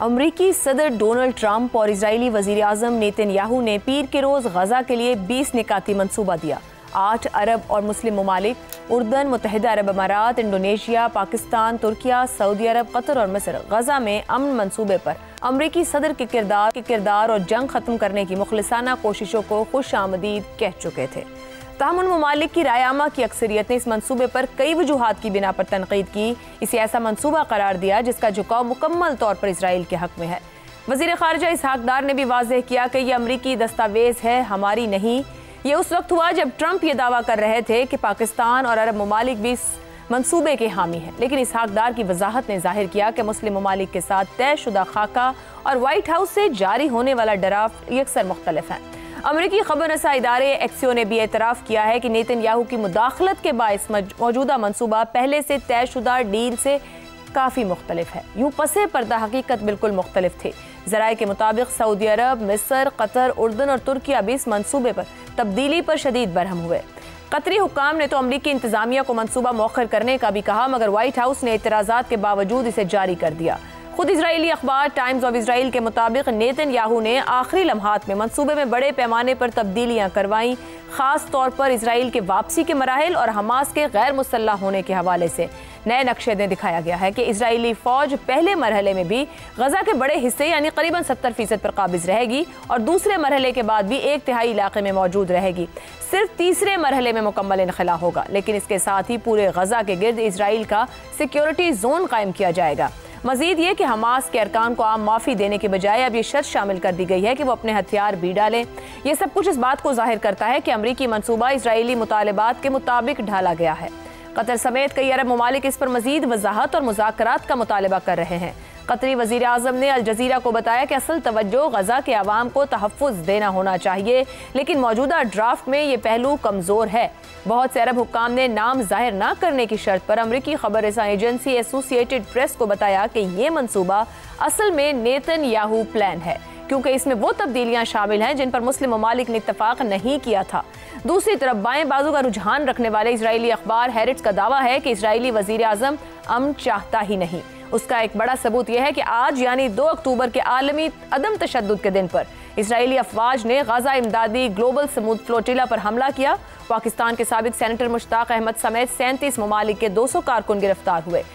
अमरीकी सदर Donald Trump और इजरायली वजीर आजम नेतन्याहू ने पीर के रोज गजा के लिए 20 निकाती मंसूबा दिया। 8 अरब और मुस्लिम ममालिक उर्दन, मुत्तहिदा अरब अमारात, इंडोनेशिया, पाकिस्तान, तुर्किया, सऊदी अरब, कतर और मिस्र गजा में अमन मंसूबे पर अमरीकी सदर के किरदार और जंग खत्म करने की मुखलिसाना कोशिशों को खुश आमदीद कह चुके थे। ताहम उन ममालिक की रायआमा की अक्सरियत ने इस मंसूबे पर कई वजूहात की बिना पर तनकीद की। इसे ऐसा मंसूबा करार दिया जिसका झुकाव मुकम्मल तौर पर इसराइल के हक में है। वजीर खारजा इसहाक डार ने भी वाज़ेह किया कि यह अमरीकी दस्तावेज है, हमारी नहीं। ये उस वक्त हुआ जब ट्रंप ये दावा कर रहे थे कि पाकिस्तान और अरब ममालिक भी इस मंसूबे के हामी हैं, लेकिन इसहाक डार की वजाहत ने जाहिर किया कि मुस्लिम ममालिक के साथ तयशुदा खाका और व्हाइट हाउस से जारी होने वाला ड्राफ्ट यकसर मुख्तलिफ है। अमरीकी खबररसा इदारे एक्सियो ने भी एतराफ़ किया है कि नेतन्याहू की मुदाखलत के बायस मौजूदा मंसूबा पहले से तयशुदा डील से काफ़ी मुख्तलिफ है। यूँ पसे पर्दा हकीकत बिल्कुल मुख्तलिफ थे। ज़राए के मुताबिक सऊदी अरब, मिस्र, कतर, उर्दन और तुर्किया भी इस मंसूबे पर तब्दीली पर शदीद बरहम हुए। कतरी हुक्काम ने तो अमरीकी इंतज़ामिया को मंसूबा मौखर करने का भी कहा, मगर व्हाइट हाउस ने एतराज़ात के बावजूद इसे जारी कर दिया। खुद इजरायली अखबार टाइम्स ऑफ इसराइल के मुताबिक नेतन्याहू ने आखिरी लम्हात में मंसूबे में बड़े पैमाने पर तब्दीलियां करवाईं, खास तौर पर इसराइल के वापसी के मराहिल और हमास के गैर मुसल्लह होने के हवाले से। नए नक्शे में दिखाया गया है कि इजरायली फौज पहले मरहले में भी गजा के बड़े हिस्से यानी करीबन 70% पर काबिज रहेगी और दूसरे मरहले के बाद भी 1/3 इलाके में मौजूद रहेगी। सिर्फ तीसरे मरहले में मुकम्मल इनखला होगा, लेकिन इसके साथ ही पूरे गजा के गिर्द इसराइल का सिक्योरिटी जोन कायम किया जाएगा। मजीद ये कि हमास के अरकान को आम माफ़ी देने के बजाय अब ये शर्त शामिल कर दी गई है कि वो अपने हथियार भी डालें। ये सब कुछ इस बात को जाहिर करता है कि अमरीकी मंसूबा इसराइली मुतालबात के मुताबिक ढाला गया है। कतर समेत कई अरब ममालिक इस पर मजीद वजाहत और मुज़ाकरात का मुतालबा कर रहे हैं। कतरी वज़ीर आज़म ने अल जज़ीरा को बताया कि असल तवज्जो गजा के अवाम को तहफ़्फ़ुज़ देना होना चाहिए, लेकिन मौजूदा ड्राफ्ट में ये पहलू कमज़ोर है। बहुत से अरब हुक्काम ने नाम जाहिर न करने की शर्त पर अमरीकी खबररसा एजेंसी एसोसिएटेड प्रेस को बताया कि ये मंसूबा असल में नेतन्याहू प्लान है, क्योंकि इसमें वो तब्दीलियां शामिल हैं जिन पर मुस्लिम ममालिक ने इत्तफाक नहीं किया था। दूसरी तरफ बाएं बाजू का रुझान रखने वाले इसराइली अखबार हैरिट्स का दावा है कि इसराइली वजीर आजम अमन चाहता ही नहीं। उसका एक बड़ा सबूत यह है कि आज यानी 2 अक्टूबर के आलमी अदम तशद्दुद के दिन पर इसराइली अफवाज ने गजा इमदादी ग्लोबल समूद फ्लोटिला पर हमला किया। पाकिस्तान के साबिक सेनेटर मुश्ताक अहमद समेत 37 ममालिक के 200 कारकुन गिरफ्तार हुए।